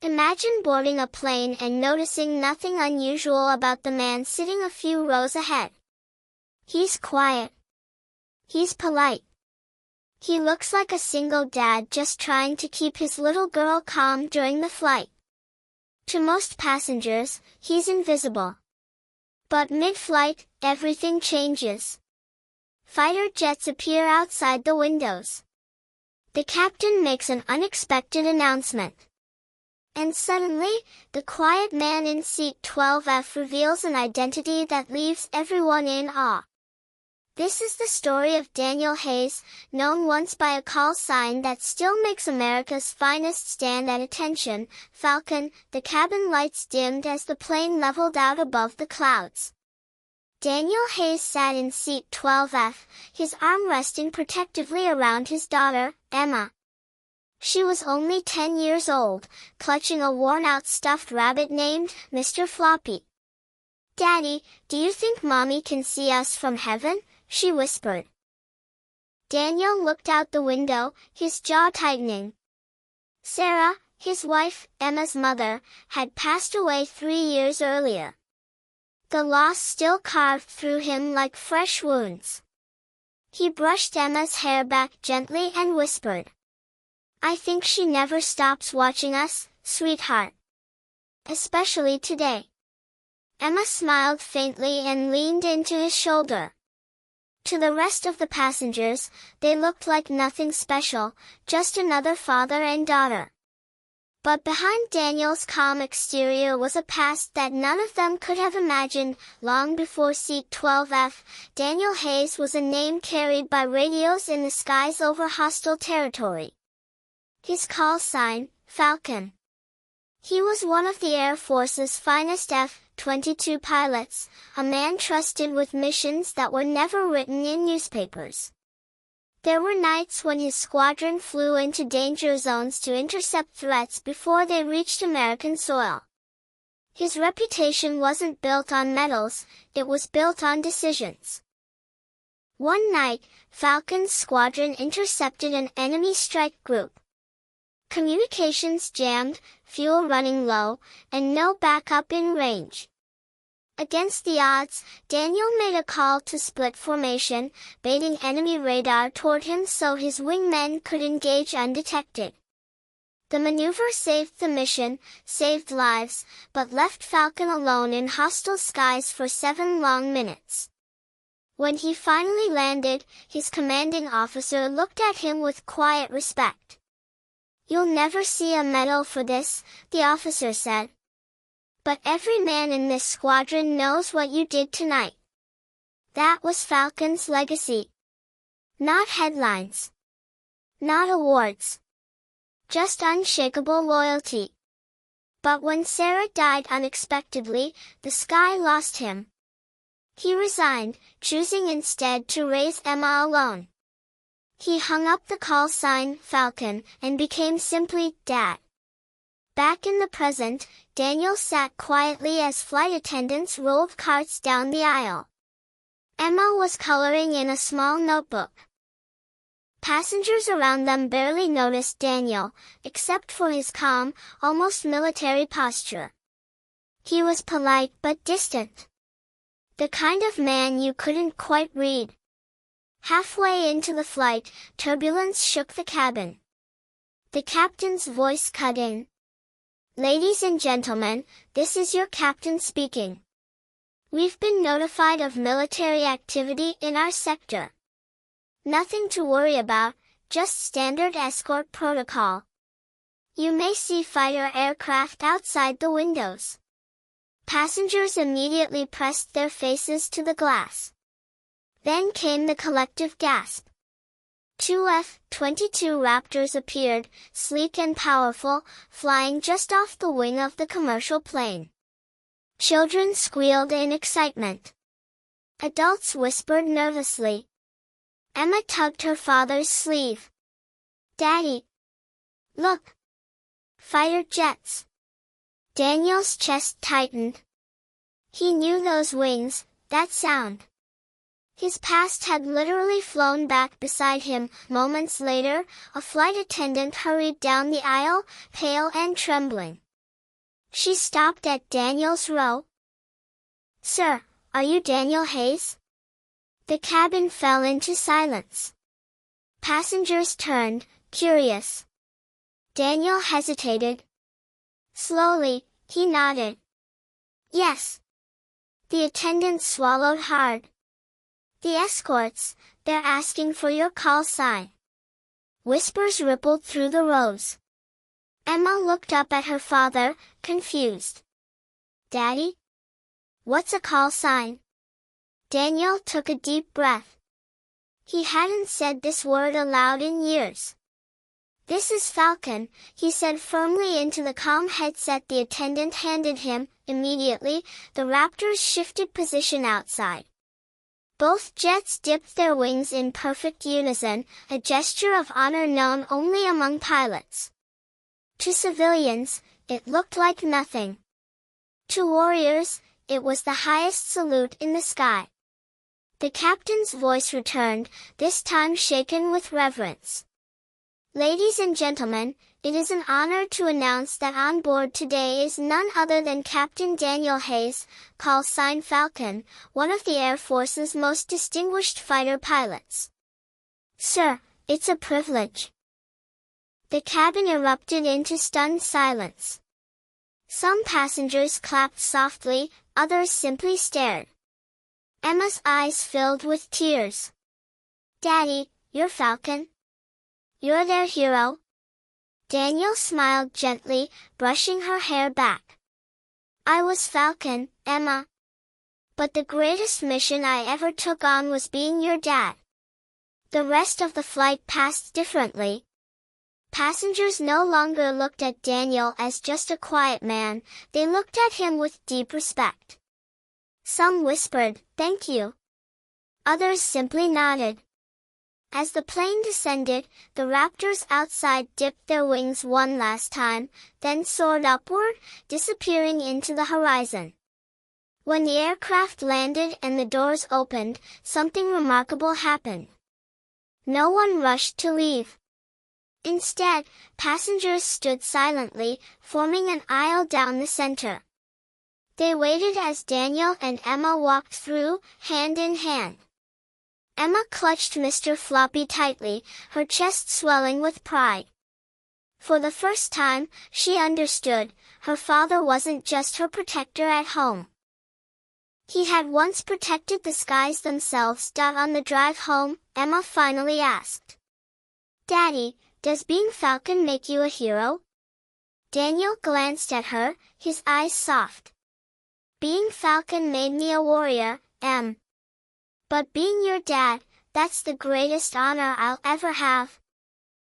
Imagine boarding a plane and noticing nothing unusual about the man sitting a few rows ahead. He's quiet. He's polite. He looks like a single dad just trying to keep his little girl calm during the flight. To most passengers, he's invisible. But mid-flight, everything changes. Fighter jets appear outside the windows. The captain makes an unexpected announcement. And suddenly, the quiet man in seat 12F reveals an identity that leaves everyone in awe. This is the story of Daniel Hayes, known once by a call sign that still makes America's finest stand at attention, Falcon. The cabin lights dimmed as the plane leveled out above the clouds. Daniel Hayes sat in seat 12F, his arm resting protectively around his daughter, Emma. She was only 10 years old, clutching a worn-out stuffed rabbit named Mr. Floppy. "Daddy, do you think Mommy can see us from heaven?" she whispered. Daniel looked out the window, his jaw tightening. Sarah, his wife, Emma's mother, had passed away 3 years earlier. The loss still carved through him like fresh wounds. He brushed Emma's hair back gently and whispered, "I think she never stops watching us, sweetheart. Especially today." Emma smiled faintly and leaned into his shoulder. To the rest of the passengers, they looked like nothing special, just another father and daughter. But behind Daniel's calm exterior was a past that none of them could have imagined. Long before seat 12F, Daniel Hayes was a name carried by radios in the skies over hostile territory. His call sign, Falcon. He was one of the Air Force's finest F-22 pilots, a man trusted with missions that were never written in newspapers. There were nights when his squadron flew into danger zones to intercept threats before they reached American soil. His reputation wasn't built on medals, it was built on decisions. One night, Falcon's squadron intercepted an enemy strike group. Communications jammed, fuel running low, and no backup in range. Against the odds, Daniel made a call to split formation, baiting enemy radar toward him so his wingmen could engage undetected. The maneuver saved the mission, saved lives, but left Falcon alone in hostile skies for 7 long minutes. When he finally landed, his commanding officer looked at him with quiet respect. "You'll never see a medal for this," the officer said. "But every man in this squadron knows what you did tonight." That was Falcon's legacy. Not headlines. Not awards. Just unshakable loyalty. But when Sarah died unexpectedly, the sky lost him. He resigned, choosing instead to raise Emma alone. He hung up the call sign, Falcon, and became simply Dad. Back in the present, Daniel sat quietly as flight attendants rolled carts down the aisle. Emma was coloring in a small notebook. Passengers around them barely noticed Daniel, except for his calm, almost military posture. He was polite but distant. The kind of man you couldn't quite read. Halfway into the flight, turbulence shook the cabin. The captain's voice cut in. "Ladies and gentlemen, this is your captain speaking. We've been notified of military activity in our sector. Nothing to worry about, just standard escort protocol. You may see fighter aircraft outside the windows." Passengers immediately pressed their faces to the glass. Then came the collective gasp. 2 F-22 Raptors appeared, sleek and powerful, flying just off the wing of the commercial plane. Children squealed in excitement. Adults whispered nervously. Emma tugged her father's sleeve. "Daddy! Look! Fighter jets!" Daniel's chest tightened. He knew those wings, that sound. His past had literally flown back beside him. Moments later, a flight attendant hurried down the aisle, pale and trembling. She stopped at Daniel's row. "Sir, are you Daniel Hayes?" The cabin fell into silence. Passengers turned, curious. Daniel hesitated. Slowly, he nodded. "Yes." The attendant swallowed hard. "The escorts, they're asking for your call sign." Whispers rippled through the rows. Emma looked up at her father, confused. "Daddy? What's a call sign?" Daniel took a deep breath. He hadn't said this word aloud in years. "This is Falcon," he said firmly into the comm headset the attendant handed him. Immediately, the Raptors shifted position outside. Both jets dipped their wings in perfect unison, a gesture of honor known only among pilots. To civilians, it looked like nothing. To warriors, it was the highest salute in the sky. The captain's voice returned, this time shaken with reverence. "Ladies and gentlemen, it is an honor to announce that on board today is none other than Captain Daniel Hayes, call sign Falcon, one of the Air Force's most distinguished fighter pilots." "Sir, it's a privilege." The cabin erupted into stunned silence. Some passengers clapped softly, others simply stared. Emma's eyes filled with tears. "Daddy, you're Falcon? You're their hero?" Daniel smiled gently, brushing her hair back. "I was Falcon, Emma. But the greatest mission I ever took on was being your dad." The rest of the flight passed differently. Passengers no longer looked at Daniel as just a quiet man, they looked at him with deep respect. Some whispered, "Thank you." Others simply nodded. As the plane descended, the Raptors outside dipped their wings one last time, then soared upward, disappearing into the horizon. When the aircraft landed and the doors opened, something remarkable happened. No one rushed to leave. Instead, passengers stood silently, forming an aisle down the center. They waited as Daniel and Emma walked through, hand in hand. Emma clutched Mr. Floppy tightly, her chest swelling with pride. For the first time, she understood, her father wasn't just her protector at home. He had once protected the skies themselves. On the drive home, Emma finally asked, "Daddy, does being Falcon make you a hero?" Daniel glanced at her, his eyes soft. "Being Falcon made me a warrior, Em. But being your dad, that's the greatest honor I'll ever have."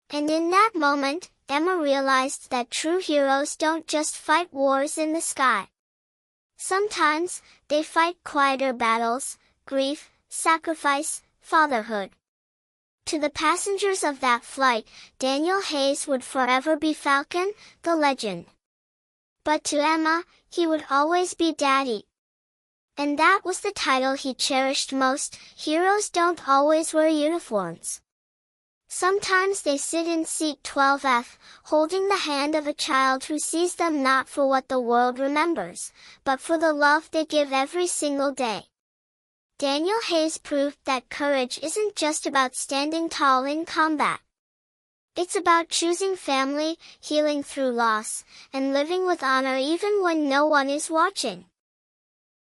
And in that moment, Emma realized that true heroes don't just fight wars in the sky. Sometimes, they fight quieter battles, grief, sacrifice, fatherhood. To the passengers of that flight, Daniel Hayes would forever be Falcon, the legend. But to Emma, he would always be Daddy. And that was the title he cherished most. Heroes don't always wear uniforms. Sometimes they sit in seat 12F, holding the hand of a child who sees them not for what the world remembers, but for the love they give every single day. Daniel Hayes proved that courage isn't just about standing tall in combat. It's about choosing family, healing through loss, and living with honor even when no one is watching.